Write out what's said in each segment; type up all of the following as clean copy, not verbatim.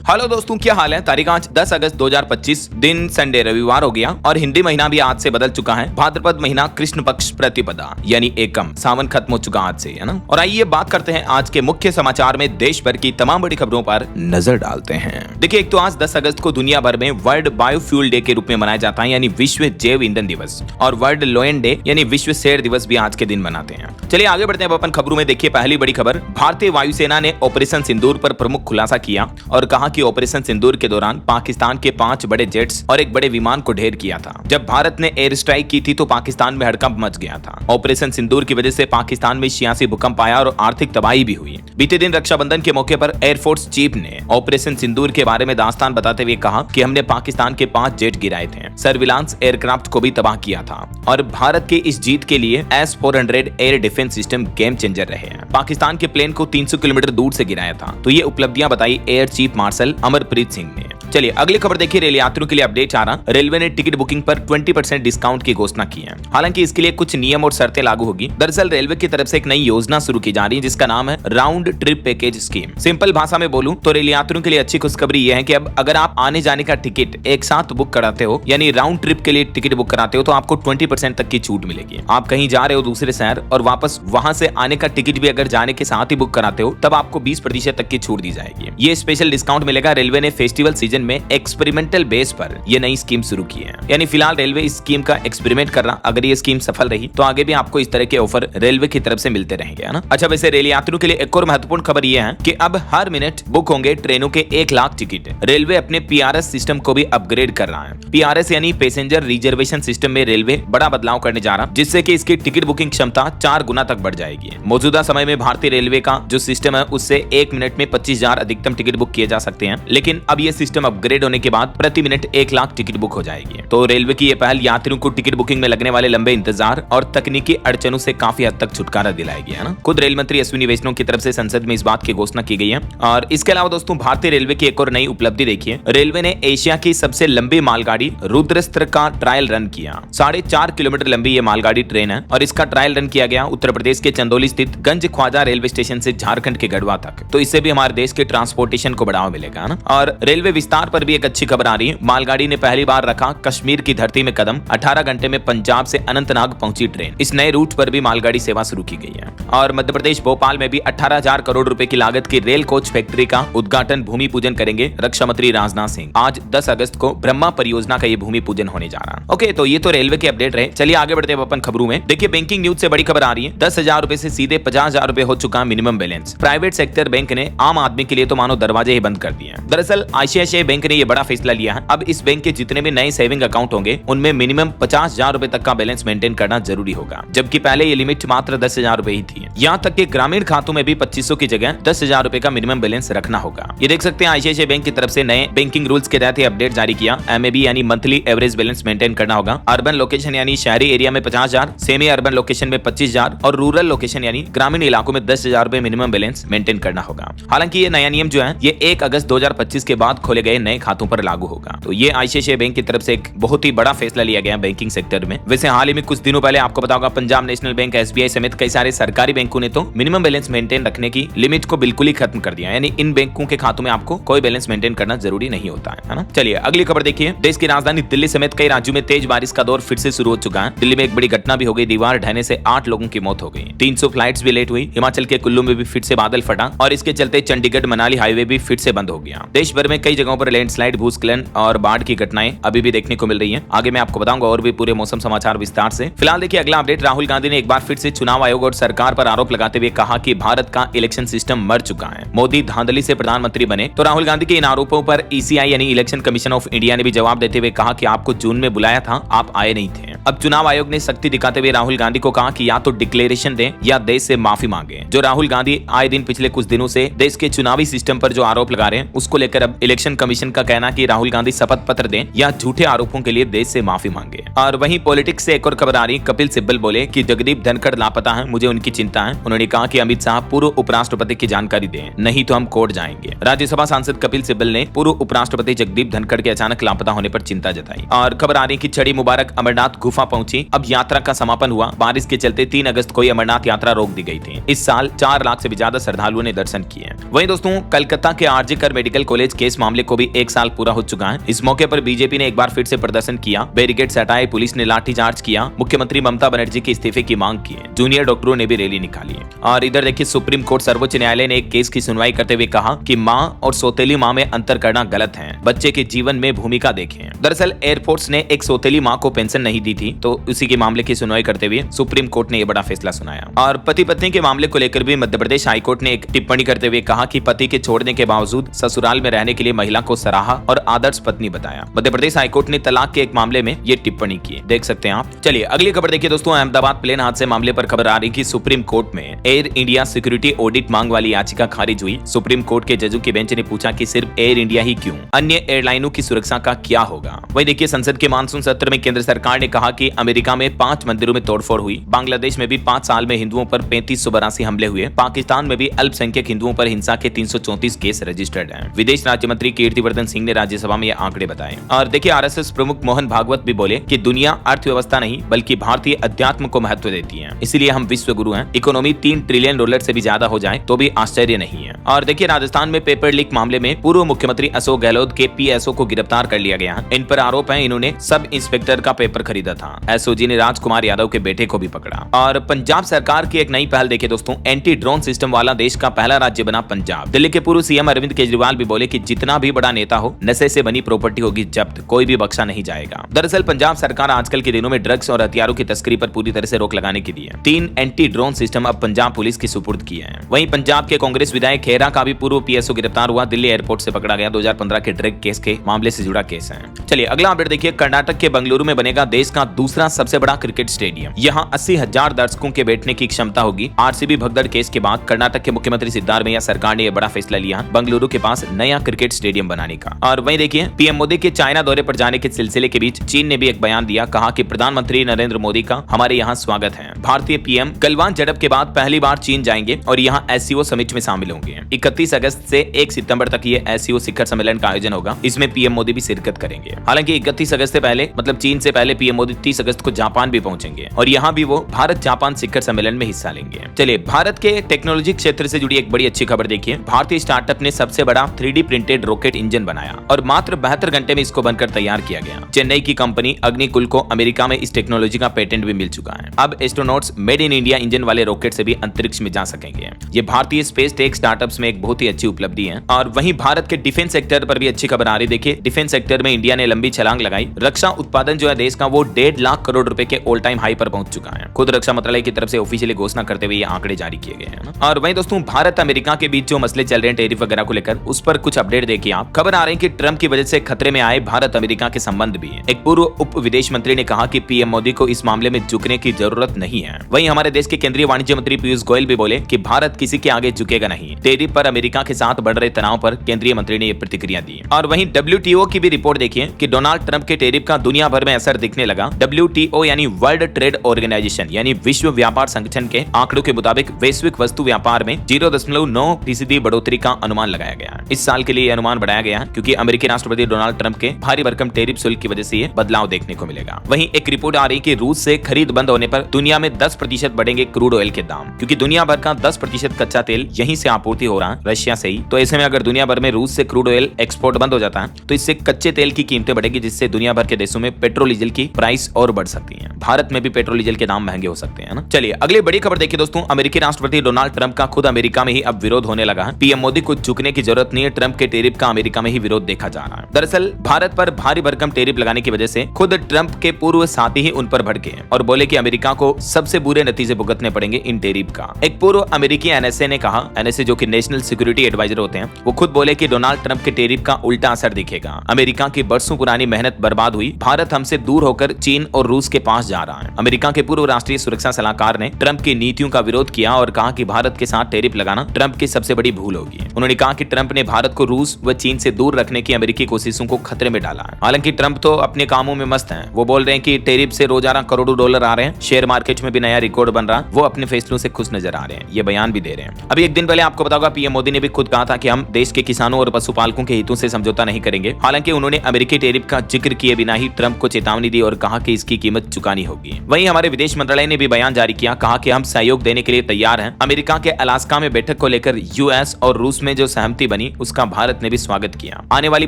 Hello दोस्तों, क्या हाल है। तारीख आज 10 अगस्त 2025, दिन संडे रविवार हो गया और हिंदी महीना भी आज से बदल चुका है। भाद्रपद महीना कृष्ण पक्ष प्रतिपदा यानी एकम, सावन खत्म हो चुका आज से, है ना। और आइए बात करते हैं आज के मुख्य समाचार में देश भर की तमाम बड़ी खबरों पर नजर डालते हैं। देखिए, एक तो आज 10 अगस्त को दुनिया भर में वर्ल्ड बायोफ्यूल डे के रूप में मनाया जाता है, यानी विश्व जैव ईंधन दिवस, और वर्ल्ड लोयन डे यानी विश्व शेर दिवस भी आज के दिन मनाते हैं। चलिए आगे बढ़ते हैं अपन खबरों में। देखिए, पहली बड़ी खबर, भारतीय वायुसेना ने ऑपरेशन सिंदूर पर प्रमुख खुलासा किया और कहा कि ऑपरेशन सिंदूर के दौरान पाकिस्तान के 5 बड़े जेट्स और एक बड़े विमान को ढेर किया था। जब भारत ने एयर स्ट्राइक की थी तो पाकिस्तान में हड़कंप मच गया था। ऑपरेशन सिंदूर की वजह से पाकिस्तान में 86 भूकंप आया और आर्थिक तबाही भी हुई। बीते दिन रक्षाबंधन के मौके पर एयरफोर्स चीफ ने ऑपरेशन सिंदूर के बारे में दास्तान बताते हुए कहा कि हमने पाकिस्तान के 5 जेट गिराए थे, सर्विलांस एयरक्राफ्ट को भी तबाह किया था और भारत के इस जीत के लिए S-400 air defence system game changer रहे हैं। पाकिस्तान के प्लेन को 300 किलोमीटर दूर से गिराया था। तो ये उपलब्धियां बताई air chief marshal Amarpreet Singh ने। चलिए अगली खबर देखिए, रेल यात्रियों के लिए अपडेट आ रहा। रेलवे ने टिकट बुकिंग पर 20% डिस्काउंट की घोषणा की है। हालांकि इसके लिए कुछ नियम और शर्तें लागू होगी। दरअसल रेलवे की तरफ से एक नई योजना शुरू की जा रही है जिसका नाम है round trip package scheme. Simple भाषा में बोलूं तो रेल यात्रियों के लिए अच्छी खुशखबरी यह है कि अब अगर आप आने जाने का टिकट एक साथ बुक कराते हो, यानी राउंड ट्रिप के लिए टिकट बुक कराते हो, तो आपको 20% तक की छूट मिलेगी। आप कहीं जा रहे हो दूसरे शहर और वापस वहां से आने का टिकट भी अगर जाने के साथ ही बुक कराते हो, तब आपको 20% तक की छूट दी जाएगी। ये स्पेशल डिस्काउंट मिलेगा। रेलवे ने फेस्टिवल सीजन में एक्सपेरिमेंटल बेस पर ये नई स्कीम शुरू की है। यानी फिलहाल रेलवे इस स्कीम का एक्सपेरिमेंट कर रहा। अगर ये स्कीम सफल रही तो आगे भी आपको इस तरह के ऑफर रेलवे की तरफ से मिलते रहेंगे, है ना। अच्छा, वैसे रेल यात्रियों के लिए एक और महत्वपूर्ण खबर ये है कि अब हर मिनट बुक होंगे ट्रेनों के 1 लाख टिकट। रेलवे अपने PRS सिस्टम को भी अपग्रेड कर रहा है। PRS यानी पैसेंजर रिजर्वेशन सिस्टम में रेलवे बड़ा बदलाव करने जा रहा, जिससे कि इसकी टिकट बुकिंग क्षमता 4 गुना तक बढ़ जाएगी। मौजूदा समय में भारतीय रेलवे का जो सिस्टम है उससे 1 मिनट में 25,000 अधिकतम टिकट बुक किए जा सकते हैं, लेकिन अब ये सिस्टम अपग्रेड होने के बाद प्रति मिनट 1 लाख टिकट बुक हो जाएगी। तो रेलवे की ये पहल यात्रियों को टिकट बुकिंग में लगने वाले लंबे इंतजार और तकनीकी अड़चनों से काफी हद तक छुटकारा दिलाएगी, है ना। खुद रेल मंत्री अश्विनी वैष्णव की तरफ से संसद में इस बात की घोषणा की गई है। और इसके अलावा दोस्तों, भारतीय रेलवे की एक और नई उपलब्धि देखिए, रेलवे ने एशिया की सबसे लंबी मालगाड़ी रुद्रस्त्र का ट्रायल रन किया। 4.5 किलोमीटर लंबी ये मालगाड़ी ट्रेन है और इसका ट्रायल रन किया गया उत्तर प्रदेश के चंदौली स्थित गंज ख्वाजा रेलवे स्टेशन से झारखंड के गढ़वा तक। तो इससे भी हमारे देश के ट्रांसपोर्टेशन को बढ़ावा मिलेगा, ना। और रेलवे विस्तार पर भी एक अच्छी खबर आ रही है। मालगाड़ी ने पहली बार रखा कश्मीर की धरती में कदम। 18 घंटे में पंजाब से अनंतनाग पहुंची ट्रेन। इस नए रूट पर भी मालगाड़ी सेवा शुरू की गई है। और मध्य प्रदेश भोपाल में भी 18,000 करोड़ रुपए की लागत की रेल कोच फैक्ट्री का उद्घाटन भूमि पूजन करेंगे रक्षा मंत्री राजनाथ सिंह। आज 10 अगस्त को ब्रह्मा परियोजना का ये भूमि पूजन होने जा रहा है। ओके, तो ये तो रेलवे के अपडेट रहे। चलिए आगे बढ़ते हैं अपन खबरों में। देखिए, बैंकिंग न्यूज से बड़ी खबर आ रही है। 10,000 रुपए से सीधे 50,000 रुपए हो चुका minimum balance. Private sector bank ने आम आदमी के लिए तो मानो दरवाजे ही बंद कर दिए हैं। दरअसल ICICI बैंक ने ये बड़ा फैसला लिया है। अब इस बैंक के जितने भी नए सेविंग अकाउंट होंगे उनमें मिनिमम 50,000 रुपए तक का बैलेंस मेंटेन करना जरूरी होगा, जबकि पहले ये लिमिट मात्र 10,000 रुपए ही थी। यहाँ तक कि ग्रामीण खातों में भी 2500 की जगह 10,000 रुपए का मिनिमम बैलेंस रखना होगा। ये देख सकते हैं ICICI बैंक की तरफ से नए बैंकिंग रूल्स के तहत अपडेट जारी किया। MAB यानी मंथली एवरेज बैलेंस मेंटेन करना होगा। अर्बन लोकेशन यानी शहरी एरिया में 50,000, सेमी अर्बन लोकेशन में 25,000 और रूरल लोकेशन यानी ग्रामीण इलाकों में 10,000 रुपए मिनिमम बैलेंस मेंटेन करना होगा। हालांकि ये नया नियम जो है ये 1 अगस्त 2025 के बाद खोले गए नए खातों पर लागू होगा। तो ये ICICI बैंक की तरफ से एक बहुत ही बड़ा फैसला लिया गया बैंकिंग सेक्टर में। वैसे हाल ही में कुछ दिनों पहले आपको पता होगा पंजाब नेशनल बैंक, SBI समेत कई सारे सरकारी बैंकों ने तो मिनिमम बैलेंस मेंटेन रखने की लिमिट को बिल्कुल ही खत्म कर दिया। यानी इन बैंकों के खातों में आपको कोई बैलेंस मेंटेन करना जरूरी नहीं होता है ना। चलिए अगली खबर देखिए। देश की राजधानी दिल्ली समेत कई राज्यों में तेज बारिश का दौर फिर से शुरू हो चुका है। दिल्ली में एक बड़ी घटना भी हो गई। दीवार ढहने से 8 लोगों की मौत हो गई। 300 फ्लाइट्स भी लेट हुई। हिमाचल के कुल्लू में भी फिर से बादल फटा और इसके चलते चंडीगढ़ मनाली हाईवे भी फिर से बंद हो गया। देश भर में कई जगहों पर लैंडस्लाइड, भूस्खलन और बाढ़ की घटनाएं अभी भी देखने को मिल रही है। आगे मैं आपको बताऊंगा और भी पूरे मौसम समाचार विस्तार से। फिलहाल देखिए अगला अपडेट। राहुल गांधी ने एक बार फिर से चुनाव आयोग और सरकार पर आरोप लगाते हुए कहा कि भारत का इलेक्शन सिस्टम मर चुका है। मोदी धांधली से प्रधानमंत्री बने। तो राहुल गांधी के इन आरोपों पर ECI यानी इलेक्शन कमीशन ऑफ इंडिया ने भी जवाब देते हुए कहा कि आपको जून में बुलाया था, आप आए नहीं थे। अब चुनाव आयोग ने सख्ती दिखाते हुए राहुल गांधी को कहा कि या तो डिक्लेरेशन दें या देश से माफी मांगे। जो राहुल गांधी आए दिन पिछले कुछ दिनों से देश के चुनावी सिस्टम पर जो आरोप लगा रहे हैं उसको लेकर अब इलेक्शन कमीशन का कहना कि राहुल गांधी शपथ पत्र दें या झूठे आरोपों के लिए देश से माफी मांगे। और वहीं पॉलिटिक्स से एक और खबर आ रही, कपिल सिब्बल बोले कि जगदीप धनखड़ लापता है, मुझे उनकी चिंता है। उन्होंने कहा कि अमित शाह पूर्व उपराष्ट्रपति की जानकारी दें, नहीं तो हम कोर्ट जाएंगे। राज्यसभा सांसद कपिल सिब्बल ने पूर्व उपराष्ट्रपति जगदीप धनखड़ के अचानक लापता होने पर चिंता जताई। और खबर आ रही कि छड़ी मुबारक अमरनाथ गुफा पहुंची, अब यात्रा का समापन हुआ। बारिश के चलते 3 अगस्त को अमरनाथ यात्रा रोक दी गई थी। इस साल 4 लाख से भी ज्यादा श्रद्धालुओं ने दर्शन किए। वहीं दोस्तों कलकत्ता के आरजी कर मेडिकल कॉलेज केस मामले को भी 1 साल पूरा हो चुका है। इस मौके पर बीजेपी ने एक बार फिर से प्रदर्शन किया, बैरिकेड्स हटाए, पुलिस ने लाठीचार्ज किया, मुख्यमंत्री ममता बनर्जी के इस्तीफे की मांग की, जूनियर डॉक्टरों ने भी रैली निकाली। और इधर देखिए सुप्रीम कोर्ट सर्वोच्च न्यायालय ने एक केस की सुनवाई करते हुए कहा कि मां और सौतेली मां में अंतर करना गलत है, बच्चे के जीवन में भूमिका देखें। दरअसल एयरफोर्स ने एक सौतेली मां को पेंशन नहीं दी थी, तो उसी के मामले की सुनवाई करते हुए सुप्रीम कोर्ट ने यह बड़ा फैसला सुनाया। और पति पत्नी के मामले को लेकर भी मध्य प्रदेश हाईकोर्ट ने एक टिप्पणी करते हुए कहा कि पति के छोड़ने के बावजूद ससुराल में रहने के लिए महिला को सराहा और आदर्श पत्नी बताया। मध्य प्रदेश हाईकोर्ट ने तलाक के एक मामले में ये टिप्पणी की, देख सकते हैं आप। चलिए अगली खबर देखिए दोस्तों, अहमदाबाद प्लेन हादसे मामले पर खबर आ रही कि सुप्रीम कोर्ट में एयर इंडिया सिक्योरिटी ऑडिट मांग वाली याचिका खारिज हुई। सुप्रीम कोर्ट के जजों की बेंच ने पूछा कि सिर्फ एयर इंडिया ही क्यों, अन्य एयरलाइनों की सुरक्षा का क्या होगा। वहीं देखिए संसद के मानसून सत्र में केंद्र सरकार ने कहा कि अमेरिका में 5 मंदिरों में तोड़फोड़ हुई, बांग्लादेश में भी 5 साल में हिंदुओं पर 3582 हमले हुए, पाकिस्तान में भी अल्पसंख्यक हिंदुओं पर हिंसा के 334 केस रजिस्टर्ड हैं। विदेश राज्य मंत्री कीर्तिवर्धन सिंह ने राज्यसभा में ये आंकड़े बताए। और देखिए आरएसएस प्रमुख मोहन भागवत भी बोले कि दुनिया अर्थव्यवस्था नहीं बल्कि भारतीय अध्यात्म को महत्व देती है, इसलिए हम विश्व गुरु हैं। इकोनॉमी $3 ट्रिलियन से भी ज्यादा हो जाए तो भी आश्चर्य नहीं है। और देखिए राजस्थान में पेपर लीक मामले में पूर्व मुख्यमंत्री अशोक गहलोत के पीएसओ को गिरफ्तार कर लिया गया। इन पर आरोप है इन्होंने सब इंस्पेक्टर का पेपर खरीदा था। एसओजी ने राजकुमार यादव के बेटे को भी पकड़ा। और पंजाब सरकार की एक नई पहल देखिए दोस्तों, एंटी ड्रोन सिस्टम वाला देश का पहला राज्य बना पंजाब। दिल्ली के पूर्व सीएम अरविंद केजरीवाल भी बोले कि जितना भी बड़ा नेता हो, नशे से बनी प्रॉपर्टी होगी जब्त, कोई भी बख्शा नहीं जाएगा। दरअसल पंजाब सरकार आजकल के दिनों में ड्रग्स और हथियारों की तस्करी पर पूरी तरह से रोक लगाने के लिए 3 एंटी ड्रोन सिस्टम अब पंजाब पुलिस की सुपुर्द किए हैं। वहीं पंजाब के कांग्रेस विधायक खेरा का भी पूर्व पीएसओ गिरफ्तार हुआ, दिल्ली एयरपोर्ट से पकड़ा गया। 2015 के ड्रग केस के मामले से जुड़ा केस है। चलिए अगला अपडेट देखिए, कर्नाटक के बंगलुरु में बनेगा देश का दूसरा सबसे बड़ा क्रिकेट स्टेडियम। यहाँ 80,000 दर्शकों के बैठने की क्षमता होगी। आरसीबी भगदड़ केस के बाद कर्नाटक के मुख्यमंत्री सिद्धारमैया सरकार ने यह बड़ा फैसला लिया बंगलुरु के पास नया क्रिकेट स्टेडियम बनाने का। और वहीं देखिए पीएम मोदी के चाइना दौरे पर जाने के सिलसिले के बीच चीन ने भी एक बयान दिया, कहा कि प्रधानमंत्री नरेंद्र मोदी का हमारे यहाँ स्वागत है। भारतीय पीएम गलवान झड़प के बाद पहली बार चीन जाएंगे और यहाँ एससीओ समिट में शामिल होंगे। 31 अगस्त से 1 सितंबर तक ये एससीओ शिखर सम्मेलन का आयोजन होगा, इसमें पीएम मोदी भी शिरकत करेंगे। हालांकि 31 अगस्त से पहले मतलब चीन से पहले पीएम मोदी 30 अगस्त को जापान भी पहुंचेंगे और यहाँ भी वो भारत जापान शिखर सम्मेलन में हिस्सा लेंगे। चलिए भारत के टेक्नोलॉजी क्षेत्र से जुड़ी एक बड़ी अच्छी खबर देखिए, भारतीय स्टार्टअप ने सबसे बड़ा 3D प्रिंटेड रॉकेट इंजन बनाया और मात्र 72 घंटे में इसको बनकर तैयार किया गया। चेन्नई की कंपनी अग्निकुल को अमेरिका में इस टेक्नोलॉजी का पेटेंट भी मिल चुका है। अब astronauts made in India engine वाले रॉकेट से भी अंतरिक्ष में जा सकेंगे। ये भारतीय स्पेस टेक स्टार्टअप्स में एक बहुत ही अच्छी उपलब्धि है। और वहीं भारत के डिफेंस सेक्टर पर भी अच्छी खबर आ रही, देखिए डिफेंस सेक्टर में इंडिया ने लंबी छलांग लगाई। रक्षा उत्पादन जो है देश का वो 1.5 लाख करोड़ रुपए के ऑल टाइम हाई पर पहुंच चुका है। खुद रक्षा मंत्रालय की तरफ से ऑफिशियली घोषणा करते हुए ये आंकड़े जारी किए गए हैं। और वहीं दोस्तों भारत अमेरिका के बीच जो मसले चल रहे हैं टेरिफ वगैरह को लेकर, उस पर कुछ अपडेट देखिए आप। खबर आ रही है कि ट्रंप की वजह से खतरे में आए भारत अमेरिका के संबंध भी। एक पूर्व उप विदेश मंत्री ने कहा कि पीएम मोदी को इस मामले में झुकने की जरूरत नहीं है। वहीं हमारे देश के केंद्रीय वाणिज्य मंत्री पीयूष गोयल भी बोले कि भारत किसी के आगे झुकेगा नहीं। टेरिफ पर अमेरिका के साथ बढ़ रहे तनाव पर केंद्रीय मंत्री ने यह प्रतिक्रिया दी। और वहीं WTO की भी रिपोर्ट देखिए कि डोनाल्ड ट्रंप के टेरिफ का दुनिया भर में असर दिखने लगा। WTO यानी वर्ल्ड ट्रेड ऑर्गेनाइजेशन यानी विश्व व्यापार संगठन के आंकड़ों के मुताबिक वैश्विक वस्तु व्यापार में 0.9% बढ़ोतरी का अनुमान लगाया गया। इस साल के लिए यह अनुमान बढ़ाया गया क्योंकि अमेरिकी राष्ट्रपति डोनाल्ड ट्रंप के भारी भरकम टेरिफ शुल्क की वजह से ये बदलाव देखने को मिलेगा। वहीं एक रिपोर्ट आ रही कि रूस से खरीद बंद होने पर दुनिया में 10% बढ़ेंगे क्रूड ऑयल के दाम, क्योंकि दुनिया भर का 10% कच्चा तेल यहीं से आपूर्ति हो रहा है, रशिया से ही। तो ऐसे में अगर दुनिया भर में रूस से क्रूड ऑयल एक्सपोर्ट बंद हो जाता है तो इससे कच्चे तेल की कीमतें बढ़ेगी, जिससे दुनिया भर के देशों में पेट्रोल डीजल की प्राइस और बढ़ सकती है। भारत में भी पेट्रोल डीजल के दाम महंगे हो सकते हैं ना। चलिए अगली बड़ी खबर देखिए दोस्तों, अमेरिकी राष्ट्रपति डोनाल्ड ट्रंप का खुद अमेरिका में ही अब विरोध होने लगा है। पीएम मोदी को झुकने की जरूरत नहीं है, ट्रंप के टेरिफ का अमेरिका में ही विरोध देखा जा रहा है। दरअसल भारत पर भारी भरकम टेरिफ लगाने की वजह से खुद ट्रंप के पूर्व साथी ही उन पर भड़के और बोले कि अमेरिका को सबसे बुरे नतीजे भुगतने पड़ेंगे इन टेरिफ का। एक पूर्व अमेरिकी एनएसए ने कहा, एनएसए जो कि नेशनल सिक्योरिटी एडवाइजर होते हैं, वो खुद बोले कि डोनाल्ड ट्रंप के टेरिफ का उल्टा असर दिखेगा। अमेरिका की बरसों पुरानी मेहनत बर्बाद हुई, भारत हमसे दूर होकर चीन और रूस के पास जा रहा है। अमेरिका के पूर्व राष्ट्रीय सुरक्षा सलाहकार ने ट्रंप की नीतियों का विरोध किया और कहा कि भारत के साथ टेरिफ लगाना ट्रंप की सबसे बड़ी भूल होगी। उन्होंने कहा कि ट्रंप ने भारत को रूस व चीन से दूर रखने की अमेरिकी कोशिशों को खतरे में डाला है। हालांकि ट्रंप तो अपने कामों में मस्त हैं। वो बोल रहे हैं कि टैरिफ से रोजाना करोड़ों डॉलर आ रहे हैं, शेयर मार्केट में भी नया रिकॉर्ड बन रहा, वो अपने फैसलों से खुश नजर आ रहे हैं, ये बयान भी दे रहे हैं। अभी एक दिन पहले आपको बताऊंगा पीएम मोदी ने भी खुद कहा था कि हम देश के किसानों और पशुपालकों के हितों से समझौता नहीं करेंगे। हालांकि उन्होंने अमेरिकी टैरिफ का जिक्र किए बिना ही ट्रंप को चेतावनी दी और कहा कि इसकी कीमत चुकानी होगी। वहीं हमारे विदेश मंत्रालय ने भी बयान जारी किया, कहा कि हम सहयोग देने के लिए तैयार हैं। अमेरिका के अलास्का में बैठक को लेकर यूएस और रूस में जो सहमति बनी उसका भारत ने भी स्वागत किया। आने वाली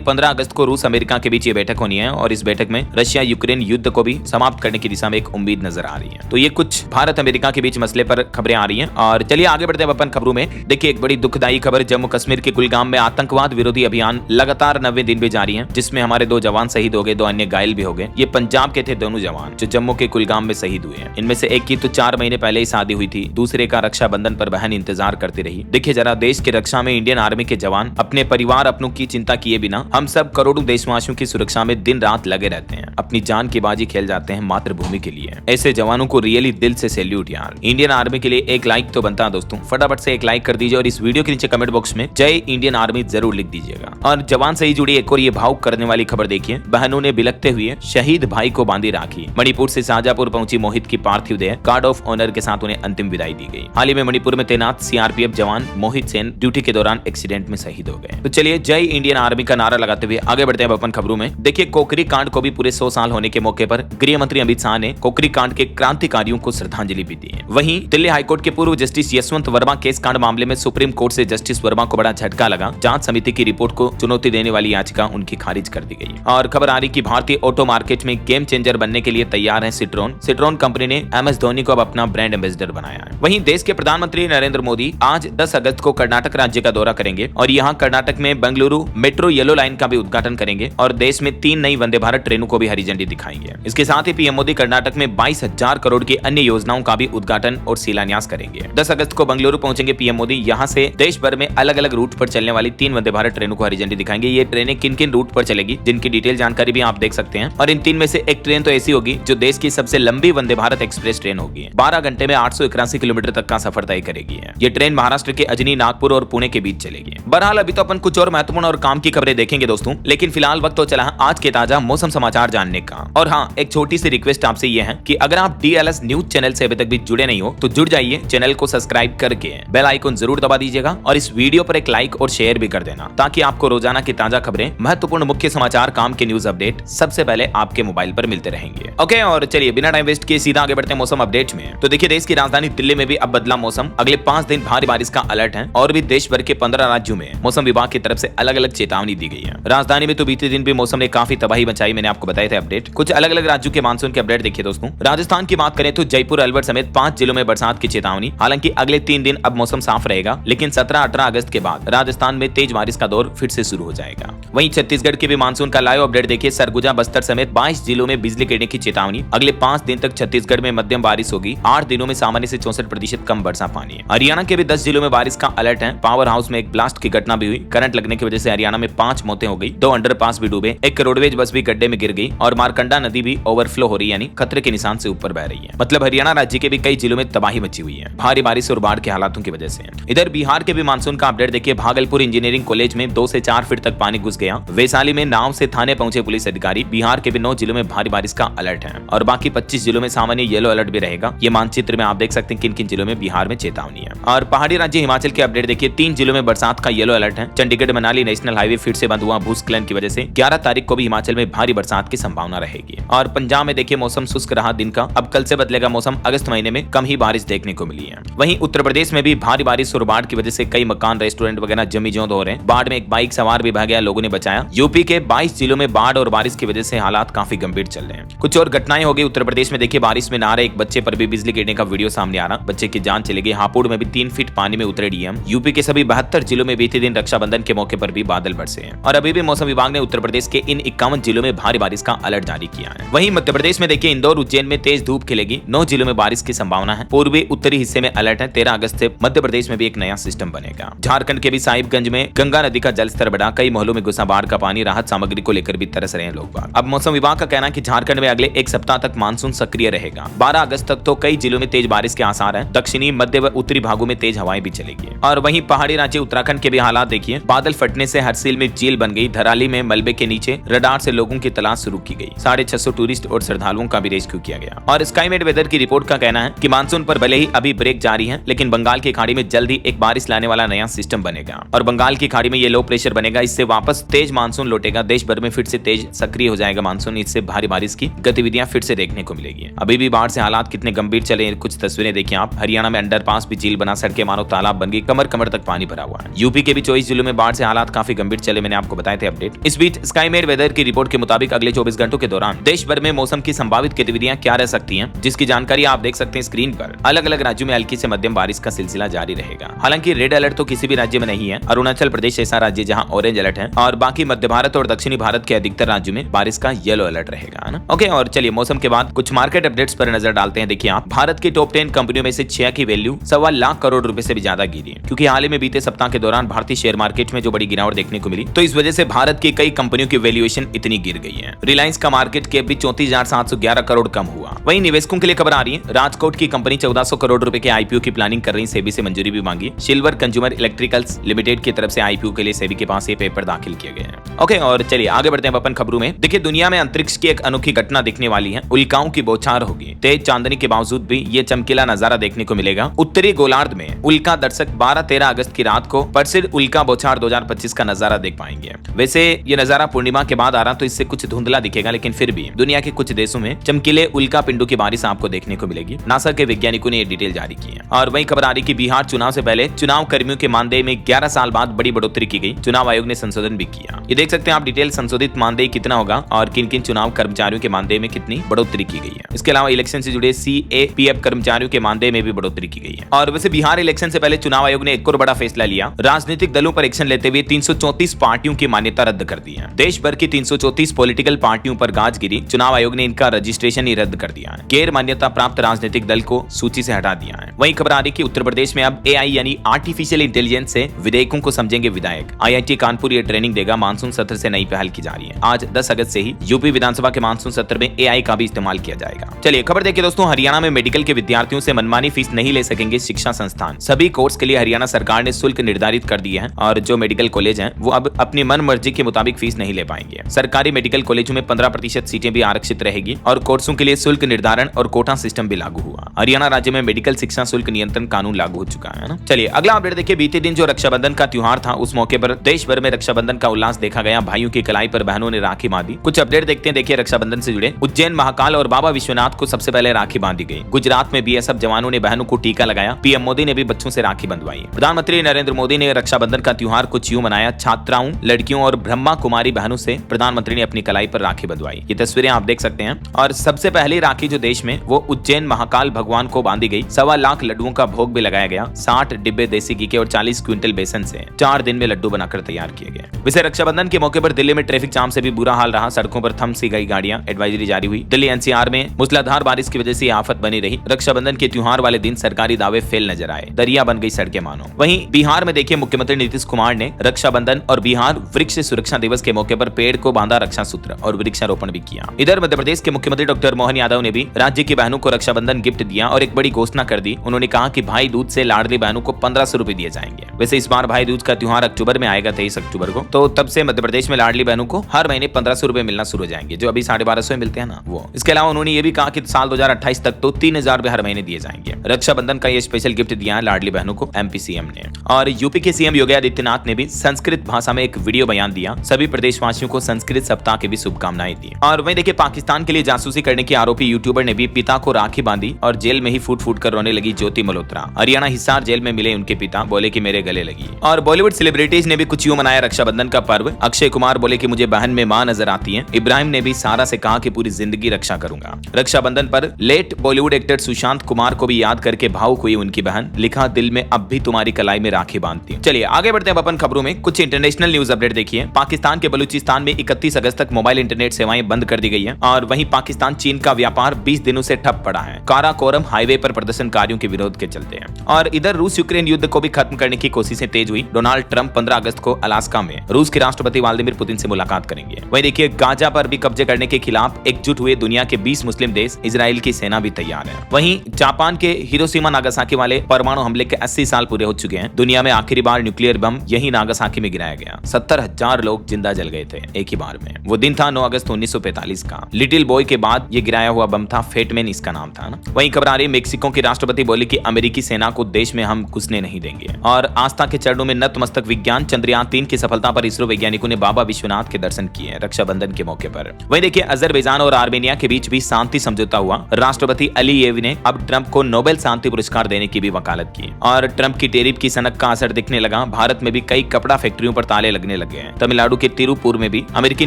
15 अगस्त को रूस अमेरिका के बीच ये बैठक होनी है और इस बैठक में रशिया यूक्रेन युद्ध को भी समाप्त करने की दिशा में एक उम्मीद नजर आ रही है। तो ये कुछ भारत अमेरिका के बीच मसले पर खबरें आ रही हैं। और चलिए आगे बढ़ते हैं अपन खबरों में। देखिए एक बड़ी दुखदायी खबर, जम्मू कश्मीर के कुलगाम में आतंकवाद विरोधी अभियान लगातार 90वें दिन भी जारी है, जिसमें हमारे 2 जवान शहीद हो गए, 2 अन्य घायल भी हो गए। ये पंजाब के थे दोनों जवान जो जम्मू के कुलगाम में शहीद हुए हैं। इनमें से एक की तो 4 महीने पहले ही शादी हुई थी, दूसरे का रक्षाबंधन पर बहन इंतजार करती रही। देखिए जरा, देश की रक्षा में इंडियन आर्मी के जवान अपने परिवार अपनों की चिंता किए बिना हम सब करोड़ों देशवासियों की सुरक्षा में दिन रात लगे रहते हैं, अपनी जान की बाजी खेल जाते हैं मातृभूमि के लिए। ऐसे जवानों को रियली दिल से सैल्यूट यार। इंडियन आर्मी के लिए एक लाइक तो बनता है दोस्तों, फटाफट से एक लाइक कर दीजिए और इस वीडियो के नीचे कमेंट बॉक्स में जय इंडियन आर्मी जरूर लिख दीजिएगा। और जवान से ही जुड़ी एक और ये भावुक करने वाली खबर देखिए, बहनों ने बिलखते हुए शहीद भाई को बांधी राखी। मणिपुर से शाहजहांपुर पहुंची मोहित की पार्थिव देह गार्ड ऑफ ऑनर के साथ उन्हें अंतिम विदाई दी गई। हाल ही में मणिपुर में तैनात सीआरपीएफ जवान मोहित सेन ड्यूटी के दौरान एक्सीडेंट में शहीद हो गए। तो चलिए जय इंडियन आर्मी का नारा लगाते हुए आगे बढ़ते हैं अपन खबरों में। देखिए कोकरी कांड को भी पूरे 100 साल होने के मौके पर गृह मंत्री अमित शाह ने कोकरी कांड के क्रांतिकारियों को श्रद्धांजलि भी दी है। वहीं दिल्ली हाईकोर्ट के पूर्व जस्टिस यशवंत वर्मा केस कांड मामले में सुप्रीम कोर्ट से जस्टिस वर्मा को बड़ा झटका लगा। जांच समिति की रिपोर्ट को चुनौती देने वाली याचिका उनकी खारिज कर दी गई। और खबर आ रही कि भारतीय ऑटो मार्केट में गेम चेंजर बनने के लिए तैयार है सिट्रोन कंपनी ने एमएस धोनी को अब अपना ब्रांड एम्बेसडर बनाया है। वहीं देश के प्रधानमंत्री नरेंद्र मोदी आज 10 अगस्त को कर्नाटक राज्य का दौरा करेंगे और यहाँ कर्नाटक में बेंगलुरु मेट्रो येलो लाइन का भी उद्घाटन करेंगे और देश में 3 नई वंदे भारत ट्रेनों को भी हरी झंडी दिखाएंगे। इसके साथ ही पीएम मोदी कर्नाटक में 22,000 करोड़ की अन्य योजनाओं का भी उद्घाटन और शिलान्यास करेंगे। 10 अगस्त को बेंगलुरु पहुंचेंगे पीएम मोदी, यहाँ से देश भर में अलग अलग रूट पर चलने वाली 3 वंदे भारत ट्रेनों को हरी झंडी दिखाएंगे। ये ट्रेनें किन किन रूट पर चलेगी जिनकी डिटेल जानकारी भी आप देख सकते हैं। और इन 3 में से एक ट्रेन तो ऐसी होगी जो देश की सबसे लंबी वंदे भारत एक्सप्रेस ट्रेन होगी। 12 घंटे में 881 किलोमीटर तक का सफर तय करेगी। ये ट्रेन महाराष्ट्र के अजनी, नागपुर और पुणे के बीच चलेगी। बहरहाल अभी तो अपन कुछ और महत्वपूर्ण और काम की खबरें देखेंगे दोस्तों, लेकिन फिलहाल वक्त तो चला है आज के ताजा मौसम समाचार जानने का। और हाँ, एक छोटी सी रिक्वेस्ट आपसे ये है कि अगर आप डीएलएस न्यूज चैनल से अभी तक भी जुड़े नहीं हो तो जुड़ जाइए, चैनल को सब्सक्राइब करके बेल आइकन जरूर दबा दीजिएगा और इस वीडियो पर एक लाइक और शेयर भी कर देना, ताकि आपको रोजाना की ताजा खबरें, महत्वपूर्ण मुख्य समाचार, काम के न्यूज अपडेट सबसे पहले आपके मोबाइल पर मिलते रहेंगे। ओके, और चलिए बिना टाइम वेस्ट किए सीधा आगे बढ़ते हैं मौसम अपडेट में। तो देखिए देश की राजधानी दिल्ली में भी अब बदला मौसम, अगले 5 दिन भारी बारिश का अलर्ट है और भी देश भर के 15 राज्यों में मौसम विभाग की तरफ से अलग अलग चेतावनी दी गई है। राजधानी में तो बीते दिन भी मौसम ने काफी तबाही मचाई, मैंने आपको बताए थे अपडेट। कुछ अलग अलग राज्यों के मानसून के अपडेट देखिए दोस्तों। राजस्थान की बात करें तो जयपुर, अलवर समेत 5 जिलों में बरसात की चेतावनी। हालांकि अगले 3 दिन अब मौसम साफ रहेगा, लेकिन 17-18 अगस्त के बाद राजस्थान में तेज बारिश का दौर फिर से शुरू हो जाएगा। वहीं छत्तीसगढ़ के भी मानसून का लाइव अपडेट देखिए। सरगुजा, बस्तर समेत 22 जिलों में बिजली गिरने की चेतावनी। अगले 5 दिन तक छत्तीसगढ़ में मध्यम बारिश होगी। 8 दिनों में सामान्य से 64% कम वर्षा पानी है। हरियाणा के भी 10 जिलों में बारिश का अलर्ट है। पावर हाउस में एक ब्लास्ट की घटना भी हुई। करंट लगने की वजह से हरियाणा में 5 मौतें हो गई, 2 अंडरपास भी डूबे, एक रोडवेज बस भी गड्ढे में गिर गई और मारकंडा नदी भी ओवरफ्लो हो रही, यानी खतरे के निशान से ऊपर बह रही है। मतलब हरियाणा राज्य के भी कई जिलों में तबाही मची हुई है भारी बारिश और बाढ़ के हालातों की वजह से। इधर बिहार के भी मानसून का अपडेट देखिए। भागलपुर इंजीनियरिंग कॉलेज में 2 से 4 फीट तक पानी घुस गया। वैशाली में नाव से थाने पहुंचे पुलिस अधिकारी। बिहार के भी 9 जिलों में भारी बारिश का अलर्ट है और बाकी 25 जिलों में सामान्य येलो अलर्ट भी रहेगा। ये मानचित्र में आप देख सकते हैं किन किन जिलों में बिहार में चेतावनी है। और पहाड़ी राज्य हिमाचल के अपडेट देखिए। 3 जिलों में बरसात का येलो अलर्ट है। चंडीगढ़ मनाली नेशनल हाईवे फिर से बंद हुआ भूस्खलन की वजह से। 11 तारीख को भी हिमाचल में भारी बरसात की संभावना रहेगी। और पंजाब में देखिए मौसम शुष्क रहा दिन का, अब कल से बदलेगा मौसम। अगस्त महीने में कम ही बारिश देखने को मिली है। वहीं उत्तर प्रदेश में भी भारी बारिश और बाढ़ की वजह से कई मकान, रेस्टोरेंट वगैरह जमीजोंद हो रहे हैं। बाढ़ में एक बाइक सवार भी बह गया, लोगों ने बचाया। यूपी के 22 जिलों में बाढ़ और बारिश की वजह से हालात काफी गंभीर चल रहे हैं। कुछ और घटनाएं हो गई उत्तर प्रदेश में देखिए। बारिश में नहा रहे एक बच्चे पर भी बिजली गिरने का वीडियो सामने आ रहा, बच्चे की जान चली गई। हापुड़ में भी 3 फीट पानी में उतरे डीएम। यूपी के सभी 72 जिलों में बीते दिन रक्षाबंधन के मौके पर भी बादल बरसे हैं और अभी भी मौसम विभाग ने उत्तर प्रदेश के इन 51 जिलों में भारी बारिश का अलर्ट जारी किया है। वहीं मध्य प्रदेश में देखिए इंदौर, उज्जैन में तेज धूप खिलेगी। 9 जिलों में बारिश की संभावना है। पूर्वी उत्तरी हिस्से में अलर्ट है। 13 अगस्त से मध्य प्रदेश में भी एक नया सिस्टम बनेगा। झारखंड के भी साहिबगंज में गंगा नदी का जलस्तर बढ़ा, कई मोहल्लों में घुसा बाढ़ का पानी। राहत सामग्री को लेकर भी तरस रहे हैं लोग। अब मौसम विभाग का कहना है कि झारखंड में अगले 1 सप्ताह तक मानसून सक्रिय रहेगा। 12 अगस्त तक तो कई जिलों में तेज बारिश के आसार हैं। दक्षिणी, मध्य व उत्तरी भागों में तेज हवाएं भी चलेगी। और वहीं पहाड़ी राज्य उत्तराखंड के भी हालात देखिए। बादल फटने से हरसिल में झील बन गई। धराली में मलबे के नीचे रडार से लोगों की तलाश शुरू की गई। 650 टूरिस्ट और श्रद्धालुओं का भी रेस्क्यू किया गया। और स्काईमेट वेदर की रिपोर्ट का कहना है कि मानसून पर भले ही अभी ब्रेक जारी है, लेकिन बंगाल की खाड़ी में जल्द ही एक बारिश लाने वाला नया सिस्टम बनेगा और बंगाल की खाड़ी में ये लो प्रेशर बनेगा। इससे वापस तेज मानसून लौटेगा। देश भर में फिर से तेज सक्रिय हो जाएगा मानसून। इससे भारी बारिश की गतिविधियां फिर से देखने को मिलेगी। अभी भी बाढ़ से हालात कितने गंभीर चले, कुछ तस्वीरें देखिए आप। हरियाणा में अंडरपास भी झील बना, सड़कें मानो तालाब बन गई, कमर कमर तक पानी भरा हुआ है। यूपी के भी 24 जिलों में बाढ़ से हालात काफी गंभीर चले, मैंने आपको बताए थे अपडेट। इस बीच स्काईमेट वेदर की रिपोर्ट के मुताबिक अगले 24 घंटों के दौरान देश भर में मौसम की संभावित गतिविधियां क्या रह सकती हैं, जिसकी जानकारी आप देख सकते हैं स्क्रीन पर। अलग अलग राज्यों में हल्की से मध्यम बारिश का सिलसिला जारी रहेगा। हालांकि रेड अलर्ट तो किसी भी राज्य में नहीं है। अरुणाचल प्रदेश ऐसा राज्य जहां ऑरेंज अलर्ट है और बाकी मध्य भारत और दक्षिणी भारत के अधिकतर राज्यों में बारिश का येलो अलर्ट रहेगा ना। ओके, और चलिए मौसम के बाद कुछ मार्केट अपडेट्स पर नजर डालते हैं। देखिए आप, भारत की टॉप 10 कंपनियों में से 6 की वैल्यू 1.25 लाख करोड़ रुपए से भी ज्यादा गिरी है, क्योंकि हाल ही में बीते सप्ताह के दौरान भारतीय शेयर मार्केट में जो बड़ी गिरावट देखने को मिली, तो इस वजह से भारत की कई कंपनियों की वैल्यूएशन इतनी गिर गई है। रिलायंस का मार्केट कैप भी 34,711 करोड़ कम हुआ। वहीं निवेशकों के लिए खबर आ रही है, राजकोट की कंपनी 1400 करोड़ रुपए के आईपीओ की प्लानिंग कर रही, सेबी से मंजूरी भी मांगी। सिल्वर कंज्यूमर इलेक्ट्रिकल्स लिमिटेड की तरफ से आईपीओ के लिए सेबी के पास ये पेपर दाखिल किए गए हैं। ओके, और चलिए आगे बढ़ते हैं अपन खबरों में। देखिए, दुनिया में अंतरिक्ष की एक अनोखी घटना दिखने वाली है। उल्काओं की बौछार होगी। तेज चांदनी के बावजूद भी ये चमकीला नजारा देखने को मिलेगा। उत्तरी गोलार्ध में उल्का दर्शक 12-13 अगस्त की रात को प्रसिद्ध उल्का बौछार 2025 का नजारा देख पाएंगे। वैसे ये नजारा पूर्णिमा के बाद आ रहा, तो इससे कुछ धुंधला दिखेगा, लेकिन फिर भी दुनिया के कुछ देशों में चमकीले उल्का पिंडों की बारिश आपको देखने को मिलेगी। नासा के वैज्ञानिकों ने ये डिटेल जारी की है। और वही खबर आ रही कि बिहार चुनाव से पहले चुनाव कर्मियों के मानदेय में 11 साल बाद बड़ी बढ़ोतरी की गई। चुनाव आयोग ने संशोधन भी किया। ये देख सकते हैं आप डिटेल, संशोधित मानदेय कितना होगा और किन किन चुनाव कर्मचारियों के मानदेय में कितनी बढ़ोतरी की गई है। इसके अलावा इलेक्शन से जुड़े CAPF कर्मचारियों के मानदेय में भी बढ़ोतरी की गई है। और वैसे बिहार इलेक्शन से पहले चुनाव आयोग ने एक और बड़ा फैसला लिया। राजनीतिक दलों पर एक्शन लेते हुए 334 पार्टियों की मान्यता रद्द कर दी है। देश भर की 334 पॉलिटिकल पार्टियों पर गाज गिरी। चुनाव आयोग ने इनका रजिस्ट्रेशन ही रद्द कर दिया है। गैर मान्यता प्राप्त राजनीतिक दल को सूची से हटा दिया है। वही खबर आ रही कि उत्तर प्रदेश में अब AI यानी आर्टिफिशियल इंटेलिजेंस से विधेयकों को समझेंगे विधायक। IIT कानपुर ये ट्रेनिंग देगा। मानसून सत्र से नई पहल की जा रही है। आज 10 अगस्त से ही यूपी विधानसभा के मानसून सत्र में AI का भी इस्तेमाल किया जाएगा। चलिए खबर देखिए दोस्तों, हरियाणा में मेडिकल के विद्यार्थियों से मनमानी फीस नहीं ले सकेंगे शिक्षा संस्थान। सभी कोर्स के लिए हरियाणा सरकार ने शुल्क निर्धारित कर दिए हैं और जो मेडिकल कॉलेज हैं वो अब अपनी मन मर्जी के मुताबिक फीस नहीं ले पाएंगे। सरकारी मेडिकल कॉलेजों में 15% सीटें भी आरक्षित रहेगी और कोर्सों के लिए शुल्क निर्धारण और कोटा सिस्टम भी लागू हुआ। हरियाणा राज्य में मेडिकल शिक्षा शुल्क नियंत्रण कानून लागू हो चुका है ना। चलिए अगला अपडेट देखिए। बीते दिन जो रक्षाबंधन का त्योहार था, उस मौके पर देश भर में रक्षाबंधन का उल्लास देखा गया। भाइयों की कलाई पर बहनों ने राखी बांधी। कुछ अपडेट देखते हैं। देखिए, रक्षाबंधन से जुड़े उज्जैन महाकाल और बाबा विश्वनाथ को सबसे पहले राखी बांधी गई। गुजरात में BSF जवानों ने बहनों को टीका लगाया। PM मोदी ने भी बच्चों से राखी बंधवाई। प्रधानमंत्री नरेंद्र मोदी ने रक्षाबंधन का त्योहार कुछ यूं मनाया। छात्राओं, लड़कियों और ब्रह्मा कुमारी बहनों से प्रधानमंत्री ने अपनी कलाई पर राखी बंधवाई। ये तस्वीरें आप देख सकते हैं। और सबसे पहली राखी जो देश में, वो उज्जैन महाकाल भगवान को बांधी गई। 1.25 लाख लड्डुओं का भोग भी लगाया गया। 60 डिब्बे देसी घी के और 40 क्विंटल बेसन से 4 दिन में लड्डू बनाकर तैयार किए गए। वैसे रक्षाबंधन के मौके पर दिल्ली में ट्रैफिक जाम से भी बुरा हाल रहा। सड़कों पर थम सी गई गाड़ियां। एडवाइजरी जारी हुई। दिल्ली NCR में मूसलाधार बारिश की वजह से आफत बनी रही। रक्षाबंधन के त्योहार वाले दिन सरकारी दावे फेल नजर आए। दरिया बन गई सड़कें मानो। वहीं बिहार में देखिए, मुख्यमंत्री नीतीश कुमार ने रक्षाबंधन और बिहार वृक्ष सुरक्षा दिवस के मौके पर पेड़ को बांधा रक्षा सूत्र और वृक्षारोपण भी किया। इधर मध्य प्रदेश के मुख्यमंत्री डॉक्टर मोहन यादव ने भी राज्य की बहनों को रक्षाबंधन गिफ्ट दिया और एक बड़ी घोषणा कर दी। उन्होंने कहा कि भाई दूज से लाडली बहनों को 1500 रुपए दिए जाएंगे। वैसे इस बार भाई दूज का त्योहार अक्टूबर में आएगा, 23 अक्टूबर को, तो तब से मध्य प्रदेश में लाडली बहनों को हर महीने 1500 रुपए मिलना शुरू हो जाएंगे, जो अभी 1250 मिलते हैं ना वो। इसके अलावा उन्होंने ये भी कहा कि साल 2028 तक तो 3000 रुपए हर महीने दिए जाएंगे। रक्षाबंधन का ये स्पेशल गिफ्ट दिया है लाडली बहनों को MP CM ने। और यूपी के CM योगी आदित्यनाथ ने भी संस्कृत भाषा में एक वीडियो बयान दिया। सभी प्रदेशवासियों को संस्कृत सप्ताह की भी शुभकामनाएं दी। और वहीं देखिए, पाकिस्तान के लिए जासूसी करने के आरोपी यूट्यूबर ने भी पिता को राखी बांधी और जेल में ही फूट फूट कर रोने लगी ज्योति मल्होत्रा। हरियाणा हिसार जेल में मिले उनके पिता, बोले कि मेरे गले लगी। और बॉलीवुड सेलिब्रिटीज ने भी कुछ यूं मनाया रक्षाबंधन का पर्व। अक्षय कुमार बोले कि मुझे बहन में मां नजर आती है। इब्राहिम ने भी सारा से कहा कि पूरी जिंदगी रक्षा करूंगा। रक्षाबंधन पर लेट बॉलीवुड एक्टर सुशांत कुमार को भी याद करके भावुक हुई उनकी बहन। लिखा, दिल में अब भी तुम्हारी कलाई में राखी बांधती हूं। चलिए आगे बढ़ते हैं अपन खबरों में। कुछ इंटरनेशनल न्यूज अपडेट देखिए। पाकिस्तान के बलूचिस्तान में 31 अगस्त तक मोबाइल इंटरनेट सेवाएं बंद कर दी गई है। और वहीं पाकिस्तान चीन का व्यापार 20 दिनों से ठप पड़ा है। काराकोरम हाईवे पर प्रदर्शनकारियों के विरोध के चलते हैं। और इधर रूस यूक्रेन युद्ध को भी खत्म करने की कोशिशें तेज हुई। डोनाल्ड ट्रंप 15 अगस्त को अलास्का में रूस के राष्ट्रपति व्लादिमीर पुतिन से मुलाकात करेंगे। वहीं देखिए, गाजा पर भी कब्जे करने के खिलाफ एकजुट हुए दुनिया के 20 मुस्लिम देश, इजराइल की सेना भी तैयार है। वहीं जापान के हिरोशिमा नागासाकी वाले परमाणु हमले के 80 साल पूरे हो चुके हैं। दुनिया में आखिरी बार न्यूक्लियर बम यही नागासाकी में गिराया गया। 70,000 लोग जिंदा जल गए थे एक ही बार में। वो दिन था 9 अगस्त 1945 का। लिटिल बॉय के बाद ये गिराया हुआ बम था, फेटमैन इसका नाम था ना। वहीं खबर आ रही मेक्सिको की राष्ट्रपति बोली कि अमेरिकी सेना को देश में हम घुसने नहीं देंगे। और आस्था के चरणों में नतमस्तक विज्ञान, चंद्रयान 3 की सफलता पर इसरो वैज्ञानिकों ने बाबा विश्वनाथ के दर्शन किए रक्षाबंधन के मौके पर। वहीं देखिए अजरबैजान और आर्मेनिया के बीच भी शांति समझौता हुआ। राष्ट्रपति अलीयेव ने अब ट्रंप को नोबेल शांति पुरस्कार देने की भी वकालत की। और ट्रंप की टैरिफ की सनक का असर दिखने लगा। भारत में भी कई कपड़ा फैक्ट्रियों पर ताले लगने लगे हैं। तमिलनाडु के तिरुपुर में भी अमेरिकी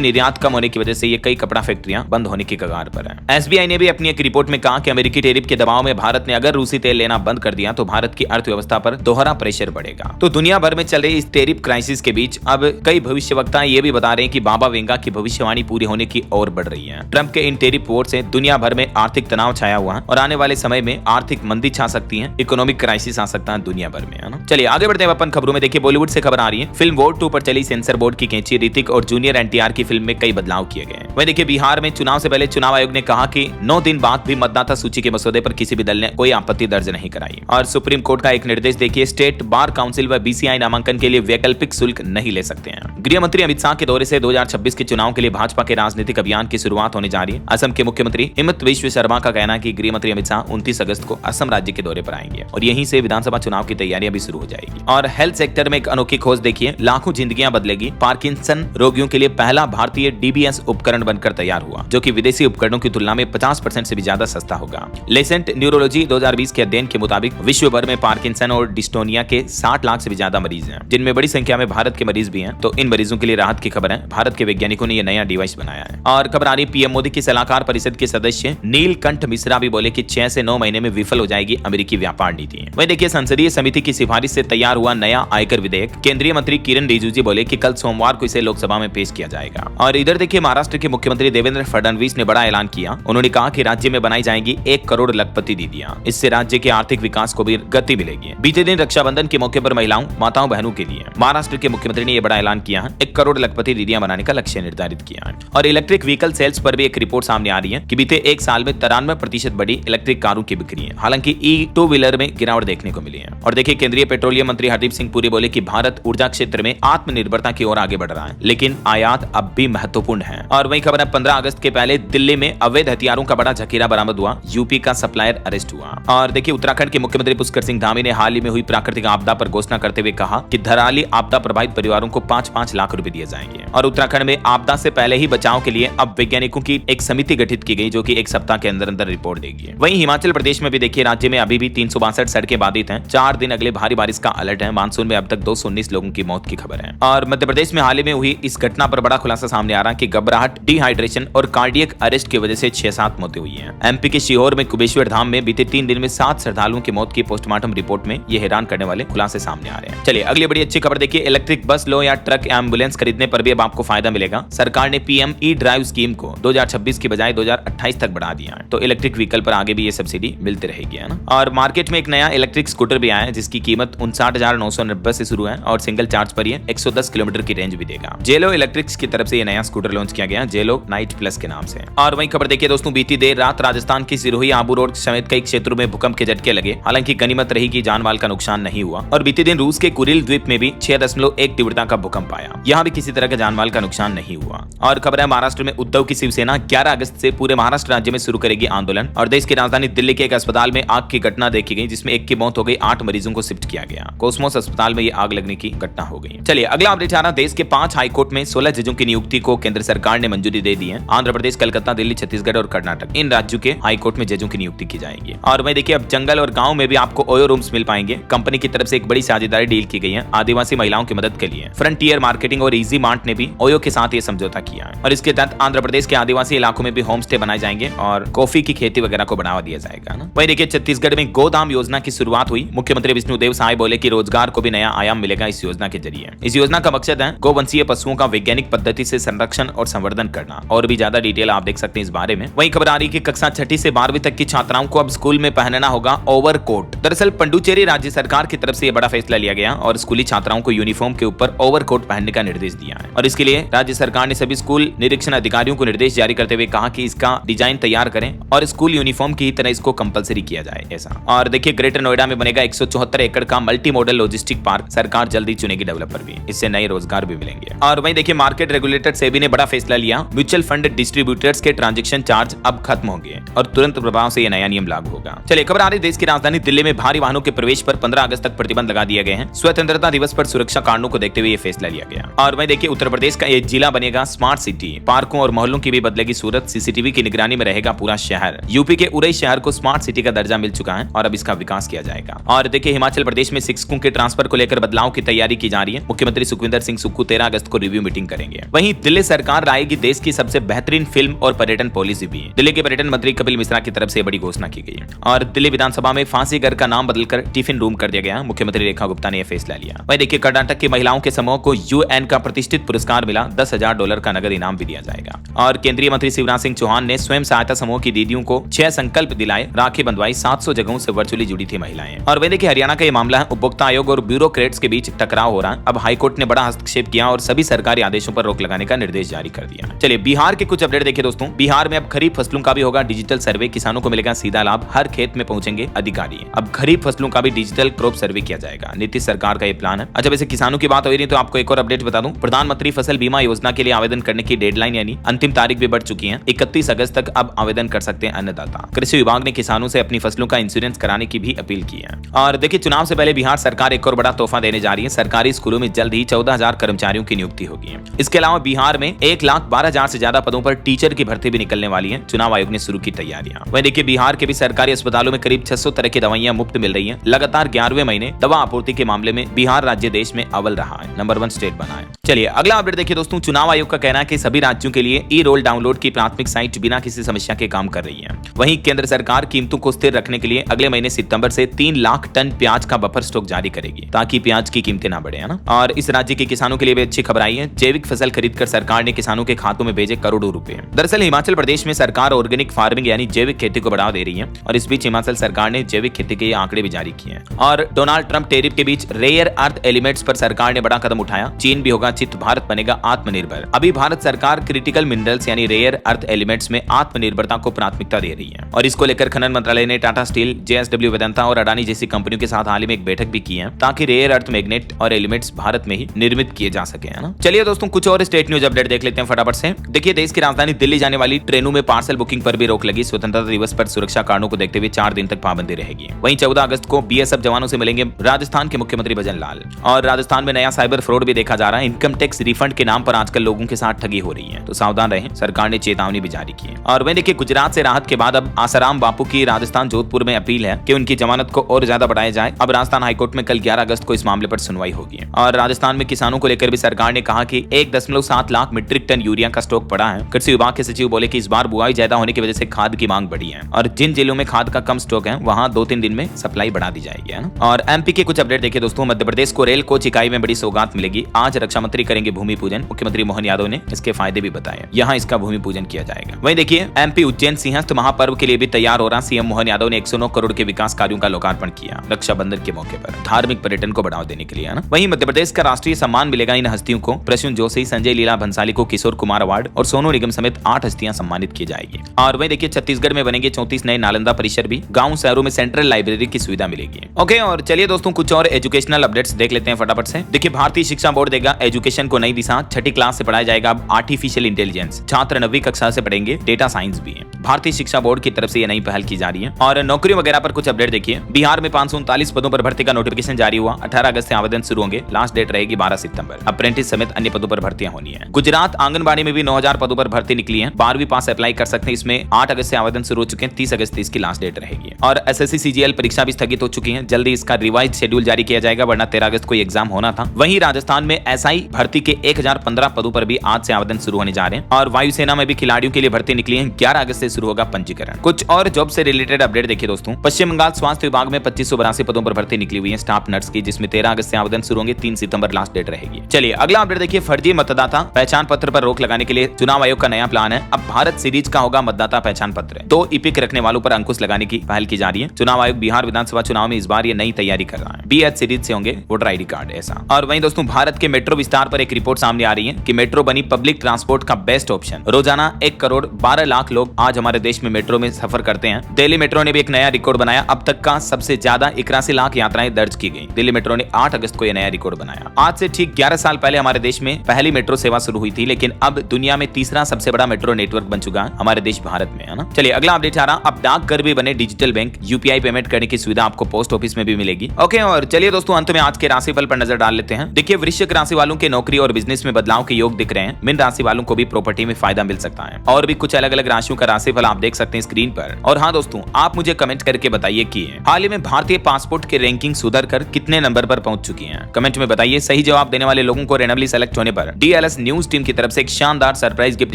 निर्यात कम होने की वजह से ये कई कपड़ा फैक्ट्रियां बंद होने की कगार पर है। एसबीआई ने भी अपनी एक रिपोर्ट में कहा कि अमेरिकी टैरिफ के दबाव में भारत ने अगर रूसी तेल लेना बंद कर दिया तो भारत की अर्थव्यवस्था पर दोहरा प्रेशर बढ़ेगा। तो दुनिया भर में चल रही इस टैरिफ क्राइसिस के बीच अब कई भविष्यवक्ता ये भी बता रहे हैं कि बाबा वेंगा की भविष्यवाणी पूरी होने की ओर बढ़ रही है। ट्रंप के इन टैरिफ वोट से दुनिया भर में आर्थिक तनाव छाया हुआ है और आने वाले समय में आर्थिक मंदी छा सकती है, इकोनॉमिक क्राइसिस आ सकता है दुनिया भर में, है ना। चलिए आगे बढ़ते हैं अपन खबरों में। देखिए बॉलीवुड से खबर आ रही है। फिल्म वोट 2 पर चली सेंसर बोर्ड की कैंची। ऋतिक और जूनियर एनटीआर की फिल्म में कई बदलाव किए गए। वहीं देखिए बिहार में चुनाव से पहले चुनाव आयोग ने कहा कि 9 दिन बाद भी मतदाता सूची के मसौदे पर किसी भी दल ने कोई आपत्ति दर्ज नहीं कराई। और सुप्रीम कोर्ट का एक निर्देश देखिए, स्टेट बार काउंसिल व बीसीआई नामांकन के लिए वैकल्पिक शुल्क नहीं ले सकते हैं। गृह मंत्री अमित शाह के दौरे से 2026 के चुनाव के लिए भाजपा के राजनीतिक अभियान की शुरुआत होने जा रही है। असम के मुख्यमंत्री हिमंत बिस्वा शर्मा का कहना है कि गृह मंत्री अमित शाह 29 अगस्त को असम राज्य के दौरे पर आएंगे और यहीं से विधानसभा चुनाव की तैयारियां भी शुरू हो जाएगी। और हेल्थ सेक्टर में एक अनोखी खोज देखिए, लाखों जिंदगियां बदलेगी। पार्किंसन रोगियों के लिए पहला भारतीय डीबीएस उपकरण बनकर तैयार हुआ, जो कि विदेशी उपकरणों की तुलना में 50% से भी ज्यादा सस्ता होगा। लेसेंट न्यूरोलॉजी 2020 के अध्ययन के मुताबिक विश्व भर में पार्किंसन और डिस्टोनिया के 60 लाख से भी ज्यादा मरीज हैं, जिनमें बड़ी संख्या में भारत के मरीज भी हैं। तो इन मरीजों के लिए राहत की खबर है, भारत के वैज्ञानिकों ने यह नया डिवाइस बनाया है। और खबर आ रही पीएम मोदी की सलाहकार परिषद के सदस्य नीलकंठ मिश्रा भी बोले कि 6 से 9 महीने में विफल हो जाएगी अमेरिकी व्यापार नीति। वहीं देखिए संसदीय समिति की सिफारिश से तैयार हुआ नया आयकर विधेयक। केंद्रीय मंत्री किरण रिजिजू बोले कि कल सोमवार को इसे लोकसभा में पेश किया जाएगा। और इधर देखिए महाराष्ट्र के मुख्यमंत्री देवेंद्र फडणवीस ने बड़ा ऐलान किया। उन्होंने कहा कि राज्य में बनाई जाएगी 1 करोड़ लखपति दीदियां। इससे राज्य के आर्थिक विकास को भी गति मिलेगी। बीते दिन रक्षाबंधन के मौके पर महिलाओं, माताओं, बहनों के लिए महाराष्ट्र के मुख्यमंत्री ने यह बड़ा ऐलान किया है। 1 करोड़ लखपति दीदियां बनाने का लक्ष्य निर्धारित किया है। और इलेक्ट्रिक व्हीकल सेल्स पर भी एक रिपोर्ट सामने आ रही है कि बीते 1 साल में 93% बढ़ी इलेक्ट्रिक कारों की बिक्री है। हालांकि ई-2 व्हीलर में गिरावट देखने को मिली है। और देखिए केंद्रीय पेट्रोलियम मंत्री हरदीप सिंह पुरी बोले कि भारत ऊर्जा क्षेत्र में आत्मनिर्भरता की ओर आगे बढ़ रहा है, लेकिन आयात अब भी महत्वपूर्ण है। और वही खबर है 15 अगस्त के पहले दिल्ली में अवैध हथियारों का बड़ा जखीरा बरामद हुआ। यूपी का सप्लायर अरेस्ट हुआ। और देखिए उत्तराखंड के मुख्यमंत्री पुष्कर सिंह धामी ने हाल ही में हुई प्राकृतिक आपदा पर घोषणा करते हुए कहा कि धराली आपदा प्रभावित परिवारों को 5-5 लाख रुपए दिए जाएंगे। और उत्तराखंड में आपदा से पहले ही बचाव के लिए अब वैज्ञानिकों की एक समिति गठित की गई, जो कि 1 सप्ताह के अंदर अंदर रिपोर्ट देगी। वहीं हिमाचल प्रदेश में भी देखिए राज्य में अभी भी 362 सड़कें बाधित हैं। 4 दिन अगले भारी बारिश का अलर्ट है। मानसून में अब तक 219 लोगों की मौत की खबर है। और मध्य प्रदेश में हाल ही में हुई इस घटना पर बड़ा खुलासा सामने आ रहा है कि घबराहट, डिहाइड्रेशन और कार्डियक अरेस्ट की वजह से 6-7 मौतें हुई हैं। एमपी के सीहोर में कुबेश्वर धाम में बीते 3 दिन में 7 श्रद्धालुओं की मौत की पोस्टमार्टम रिपोर्ट में ये हैरान करने वाले खुलासे सामने आ रहे हैं। चलिए अगली बड़ी अच्छी खबर देखिए, इलेक्ट्रिक बस लो या ट्रक या एम्बुलेंस खरीदने पर भी अब आपको फायदा मिलेगा। सरकार ने पीएम ई ड्राइव स्कीम को 2026 की बजाय 2028 तक बढ़ा दिया है। तो इलेक्ट्रिक व्हीकल पर आगे भी ये सब्सिडी मिलती रहेगी, है ना। और मार्केट में एक नया इलेक्ट्रिक स्कूटर भी आया है, जिसकी कीमत 59,990 से शुरू है और सिंगल चार्ज पर ये 110 किलोमीटर की रेंज भी देगा। जेलो इलेक्ट्रिक्स की तरफ से ये नया स्कूटर लॉन्च किया गया, जेलो नाइट प्लस के नाम से। और वही खबर देखिए दोस्तों, बीती देर रात राजस्थान की सिरोही, आबू रोड समेत कई क्षेत्रों में भूकंप के झटके लगे। हालांकि गनीमत रही कि जानमाल का नुकसान नहीं हुआ। और बीते दिन रूस के कुरिल द्वीप में भी 6.1 तीव्रता का भूकंप आया। यहाँ भी किसी तरह का जानमाल का नुकसान नहीं हुआ। और खबर है महाराष्ट्र में उद्धव की शिवसेना 11 अगस्त से पूरे महाराष्ट्र राज्य में शुरू करेगी आंदोलन। और देश की राजधानी दिल्ली के एक अस्पताल में आग की घटना देखी गई, जिसमें 1 की मौत हो गई, 8 मरीजों को शिफ्ट किया गया। कोसमोस अस्पताल में ये आग लगने की घटना हो गई। चलिए अगला अपडेट आ रहा, देश के 5 हाईकोर्ट में 16 जजों की नियुक्ति को केंद्र सरकार ने मंजूरी दे दी है। आंध्र प्रदेश, कलकत्ता, दिल्ली, छत्तीसगढ़ और कर्नाटक, इन राज्यों के हाईकोर्ट में जजों की नियुक्ति की जाएगी। और वही देखिए अब जंगल और गांव में भी आपको ओयो रूम्स मिल पाएंगे। कंपनी की तरफ से एक बड़ी साझेदारी डील की गई है आदिवासी महिलाओं की मदद के लिए। फ्रंटियर मार्केटिंग और इजी मार्ट ने भी ओयो के साथ ये समझौता किया है। और इसके तहत आंध्र प्रदेश के आदिवासी इलाकों में भी होम स्टे बनाए जाएंगे और कॉफी की खेती वगैरह को बढ़ावा दिया जाएगा ना। वही देखिए छत्तीसगढ़ में गोदाम योजना की शुरुआत हुई। मुख्यमंत्री विष्णुदेव साय बोले कि रोजगार को भी नया आयाम मिलेगा इस योजना के जरिए। इस योजना का मकसद है गोवंशीय पशुओं का वैज्ञानिक पद्धति से संरक्षण और संवर्धन करना। और भी ज्यादा डिटेल आप देख सकते हैं इस बारे में। वही खबर आ रही है कि कक्षा 6 से 12वीं तक की छात्राओं को अब स्कूल में पहनना होगा ओवरकोट। दरअसल पुडुचेरी राज्य सरकार की तरफ से यह बड़ा फैसला लिया गया और स्कूली छात्राओं को यूनिफॉर्म के ऊपर ओवरकोट पहनने का निर्देश दिया है। और इसके लिए राज्य सरकार ने सभी स्कूल निरीक्षण अधिकारियों को निर्देश जारी करते हुए कहा कि इसका डिजाइन तैयार करें और स्कूल यूनिफॉर्म की ही तरह इसको कंपलसरी किया जाए ऐसा। और देखिए ग्रेटर नोएडा में बनेगा 174 एकड़ का मल्टी मॉडल लॉजिस्टिक पार्क, सरकार जल्दी चुनेगी डेवलपर। स्टार्टअप पर भी। इससे नए रोजगार भी मिलेंगे। और वहीं देखिए मार्केट रेगुलेटर सेबी ने बड़ा फैसला लिया, म्यूचुअल फंड डिस्ट्रीब्यूटर्स के ट्रांजैक्शन चार्ज अब खत्म होंगे और तुरंत प्रभाव से यह नया नियम लागू होगा। चलिए खबर आ रही देश की राजधानी दिल्ली में भारी वाहनों के प्रवेश पर 15 अगस्त तक प्रतिबंध लगा दिए गए हैं। स्वतंत्रता दिवस पर सुरक्षा कारणों को देखते हुए यह फैसला लिया गया। और वहीं देखिए उत्तर प्रदेश का एक जिला बनेगा स्मार्ट सिटी, पार्कों और मोहल्लों की भी बदलेगी सूरत, सीसीटीवी की निगरानी में रहेगा पूरा शहर। यूपी के उरई शहर को स्मार्ट सिटी का दर्जा मिल चुका है और अब इसका विकास किया जाएगा। और देखिए हिमाचल प्रदेश में शिक्षकों के ट्रांसफर को लेकर बदलाव की तैयारी की जा रही है। मुख्यमंत्री सुखविंदर सिंह सुक्खू 13 अगस्त को रिव्यू मीटिंग करेंगे। वहीं दिल्ली सरकार लाएगी देश की सबसे बेहतरीन फिल्म और पर्यटन पॉलिसी भी। दिल्ली के पर्यटन मंत्री कपिल मिश्रा की तरफ से बड़ी घोषणा की गई है। और दिल्ली विधानसभा में फांसी घर का नाम बदलकर टिफिन रूम कर दिया गया। मुख्यमंत्री रेखा गुप्ता ने यह फैसला लिया। वहीं देखिए कर्नाटक की महिलाओं के समूह को यूएन का प्रतिष्ठित पुरस्कार मिला, $10,000 का नगद इनाम भी दिया जाएगा। और केंद्रीय मंत्री शिवराज सिंह चौहान ने स्वयं सहायता समूह की दीदियों को 6 संकल्प दिलाए, राखी बंधवाई, 700 जगहों से वर्चुअली जुड़ी थी महिलाएं। और वहीं देखिए हरियाणा का ये मामला है, उपभोक्ता आयोग और ब्यूरोक्रेट्स के बीच टकराव हो रहा है। अब हाईकोर्ट ने बड़ा हस्तक्षेप किया और सभी सरकारी आदेशों पर रोक लगाने का निर्देश जारी कर दिया। चलिए बिहार के कुछ अपडेट देखिए दोस्तों। बिहार में अब खरीफ फसलों का भी होगा डिजिटल सर्वे, किसानों को मिलेगा सीधा लाभ, हर खेत में पहुंचेंगे अधिकारी। अब खरीफ फसलों का भी डिजिटल क्रॉप सर्वे किया जाएगा, नीतीश सरकार का ये प्लान है। अच्छा वैसे किसानों की बात हो रही है तो आपको एक और अपडेट बता दूं, प्रधानमंत्री फसल बीमा योजना के लिए आवेदन करने की डेडलाइन यानी अंतिम तारीख भी बढ़ चुकी है। 31 अगस्त तक अब आवेदन कर सकते हैं अन्नदाता। कृषि विभाग ने किसानों से अपनी फसलों का इंश्योरेंस कराने की भी अपील की है। और देखिए चुनाव से पहले बिहार सरकार एक और बड़ा तोहफा देने जा रही है। सरकारी स्कूलों में जल्द ही 14,000 कर्मचारियों की नियुक्ति होगी। इसके अलावा बिहार में 1,12,000 से ज्यादा पदों पर टीचर की भर्ती भी निकलने वाली है। चुनाव आयोग ने शुरू की तैयारियां। वहीं देखिए बिहार के भी सरकारी अस्पतालों में करीब 600 तरह की दवाइयां मुफ्त मिल रही हैं। लगातार 11वें महीने दवा आपूर्ति के मामले में बिहार राज्य देश में अव्वल रहा है, नंबर 1 स्टेट बना है। चलिए अगला अपडेट देखिए दोस्तों। चुनाव आयोग का कहना है कि सभी राज्यों के लिए ई रोल डाउनलोड की प्राथमिक साइट बिना किसी समस्या के काम कर रही है। वहीं केंद्र सरकार कीमतों को स्थिर रखने के लिए अगले महीने सितंबर से 3 लाख टन प्याज का बफर स्टॉक जारी करेगी ताकि प्याज की कीमतें ना बढ़े, है ना। और इस राज्य के किसानों के लिए भी अच्छी खबर आई है। जैविक फसल खरीदकर सरकार ने किसानों के खातों में भेजे करोड़ों रुपए। दरअसल हिमाचल प्रदेश में सरकार ऑर्गेनिक फार्मिंग यानी जैविक खेती को बढ़ावा दे रही है और इस बीच हिमाचल सरकार ने जैविक खेती के आंकड़े भी जारी किए हैं। और डोनाल्ड ट्रंप टेरिफ के बीच रेयर अर्थ एलिमेंट्स पर सरकार ने बड़ा कदम उठाया। चीन भी होगा चित, भारत बनेगा आत्मनिर्भर। अभी भारत सरकार क्रिटिकल मिनरल्स यानी रेयर अर्थ एलिमेंट्स में आत्मनिर्भरता को प्राथमिकता दे रही है। और इसको लेकर खनन मंत्रालय ने टाटा स्टील, JSW वेदांता और अडानी जैसी कंपनियों के साथ हाल ही में एक बैठक भी की है ताकि रेयर अर्थ मैग्नेट और एलिमेंट्स भारत में ही निर्मित किए जा सके, है ना। चलिए दोस्तों कुछ और स्टेट न्यूज अपडेट देख लेते हैं फटाफट से। देखिए देश की राजधानी दिल्ली जाने वाली ट्रेनों में पार्सल बुकिंग पर भी रोक लगी। स्वतंत्रता दिवस पर सुरक्षा कारणों को देखते हुए 4 दिन तक पाबंदी रहेगी। वहीं 14 अगस्त को BSF जवानों से मिलेंगे राजस्थान के मुख्यमंत्री भजन लाल। और राजस्थान में नया साइबर फ्रॉड भी देखा जा रहा है। इनकम टैक्स रिफंड के नाम पर आजकल लोगों के साथ ठगी हो रही है, तो सावधान रहें, सरकार ने चेतावनी भी जारी की है। और वहीं देखिए गुजरात से राहत के बाद अब आसाराम बापू की राजस्थान जोधपुर में अपील है कि उनकी जमानत को और ज्यादा बढ़ाया जाए। अब राजस्थान हाईकोर्ट में कल 11 अगस्त को इस मामले पर सुनवाई होगी। और राजस्थान में किसानों को लेकर भी सरकार ने कहा कि 1.7 लाख मीट्रिक टन यूरिया का स्टॉक पड़ा है। कृषि विभाग के सचिव बोले कि इस बार बुआई ज्यादा होने की वजह से खाद की मांग बढ़ी है और जिन जिलों में खाद का कम स्टॉक है वहां 2-3 दिन में सप्लाई बढ़ा दी जाएगी, है ना। और MP के कुछ अपडेट देखिए दोस्तों। मध्य प्रदेश को रेल कोच इकाई में बड़ी सौगात मिलेगी। आज रक्षा मंत्री करेंगे भूमि पूजन। मुख्यमंत्री मोहन यादव ने इसके फायदे भी बताए, यहाँ इसका भूमि पूजन किया जाएगा। वहीं देखिए MP उज्जैन सिंहस्थ महापर्व के लिए भी तैयार हो रहा। CM मोहन यादव ने 109 करोड़ के विकास कार्यों का लोकार्पण किया रक्षाबंधन के मौके पर, धार्मिक पर्यटन को बढ़ावा देने के लिए, है ना। वहीं मध्य प्रदेश का राष्ट्रीय सम्मान मिलेगा इन हस्तियों को। प्रसून जोशी, संजय लीला भंसाली को किशोर कुमार अवार्ड और सोनू निगम समेत 8 हस्तियां सम्मानित की जाएगी। और वहीं देखिए छत्तीसगढ़ में बनेंगे 34 नए नालंदा परिसर भी। गाँव शहरों में सेंट्रल लाइब्रेरी की सुविधा मिलेगी। ओके और चलिए दोस्तों कुछ और एजुकेशनल अपडेट्स देख लेते हैं फटाफट से। देखिए भारतीय शिक्षा बोर्ड देगा एजुकेशन को नई दिशा। 6ठी क्लास से पढ़ाया जाएगा अब आर्टिफिशियल इंटेलिजेंस। छात्र 9वीं कक्षा से पढ़ेंगे डेटा साइंस भी। भारतीय शिक्षा बोर्ड की तरफ से ये नई पहल की जा रही है। और नौकरियों वगैरह पर कुछ अपडेट देखिए। बिहार में 539 पदों पर भर्ती का नोटिफिकेशन जारी हुआ। 18 अगस्त से आवेदन शुरू होंगे। लास्ट डेट रहेगी 12 सितंबर। अप्रेंटिस समेत अन्य पदों पर भर्तियां होनी है। गुजरात आंगनबाड़ी में भी 9000 पदों पर भर्ती निकली है। 12वीं पास अप्लाई कर सकते हैं। इसमें 8 अगस्त से आवेदन शुरू हो चुके हैं। 30 अगस्त इसकी लास्ट डेट रहेगी। और SSC CGL परीक्षा भी स्थगित हो चुकी है। जल्दी इसका रिवाइज शेड्यूल जारी किया जाएगा, वरना 13 अगस्त को एग्जाम होना था। वहीं राजस्थान में SI भर्ती के 1015 पदों पर भी आज से आवेदन शुरू होने जा रहे हैं। और वायुसेना में भी खिलाड़ियों के लिए भर्ती निकली है। 11 अगस्त से शुरू होगा पंजीकरण। कुछ और जॉब से रिलेटेड अपडेट देखिए दोस्तों। पश्चिम बंगाल स्वास्थ्य विभाग में 2582 पदों पर भर्ती निकली हुई है स्टाफ नर्स की, जिसमें 13 अगस्त से आवेदन शुरू होंगे। 3 सितंबर लास्ट डेट रहेगी। चलिए अगला अपडेट देखिए। फर्जी मतदाता पहचान पत्र पर रोक लगाने के लिए चुनाव आयोग का नया प्लान है। अब भारत सीरीज का होगा मतदाता पहचान पत्र। 2 इपिक रखने वालों पर अंकुश लगाने की पहल की जा रही है। चुनाव आयोग बिहार विधानसभा चुनाव में इस बार ये नई तैयारी कर रहा है। BH सीरीज से होंगे वोटर ID कार्ड ऐसा। और वहीं दोस्तों भारत के मेट्रो विस्तार पर एक रिपोर्ट सामने आ रही है कि मेट्रो बनी पब्लिक ट्रांसपोर्ट का बेस्ट ऑप्शन। रोजाना 1 करोड़ 12 लाख लोग आज हमारे देश में मेट्रो में सफर करते हैं। दिल्ली मेट्रो ने भी एक नया रिकॉर्ड बनाया। अब तक का सबसे ज्यादा 81 लाख यात्राएं दर्ज की गई। दिल्ली मेट्रो ने 8 अगस्त को यह नया रिकॉर्ड रिकॉर्ड बनाया। आज से ठीक 11 साल पहले हमारे देश में पहली मेट्रो सेवा शुरू हुई थी, लेकिन अब दुनिया में तीसरा सबसे बड़ा मेट्रो नेटवर्क बन चुका है हमारे देश भारत में, है ना। चलिए अगला अपडेट आ रहा, अब डाकघर भी बने डिजिटल बैंक, यूपीआई पेमेंट करने की सुविधा आपको पोस्ट ऑफिस में भी मिलेगी। ओके, और चलिए दोस्तों अंत में आज के राशिफल पर नजर डाल लेते हैं। देखिए वृश्चिक राशि वालों के नौकरी और बिजनेस में बदलाव के योग दिख रहे हैं। मीन राशि वालों को भी प्रॉपर्टी में फायदा मिल सकता है। और भी कुछ अलग अलग राशियों का राशिफल आप देख सकते हैं स्क्रीन पर। और हाँ दोस्तों, आप मुझे कमेंट करके बताइए कि हाल ही में भारतीय पासपोर्ट की रैंकिंग सुधर कर कितने नंबर पर पहुंच चुकी है। कमेंट में बताइए। सही जवाब देने वाले लोगों को रैंडमली सेलेक्ट होने पर DLS न्यूज टीम की तरफ से एक शानदार सरप्राइज गिफ्ट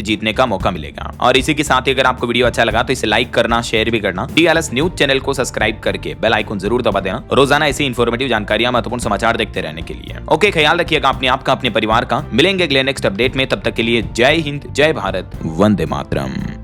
जीतने का मौका मिलेगा। और इसी के साथ ही अगर आपको वीडियो अच्छा लगा तो इसे लाइक करना, शेयर भी करना, DLS न्यूज चैनल को सब्सक्राइब करके बेल आइकन जरूर दबा देना रोजाना ऐसी इंफॉर्मेटिव जानकारियां, महत्वपूर्ण समाचार देखते रहने के लिए। ओके, ख्याल रखिएगा अपने आप का, अपने परिवार का। मिलेंगे अगले नेक्स्ट अपडेट में, तब तक के लिए जय हिंद, जय भारत, वंदे मातरम।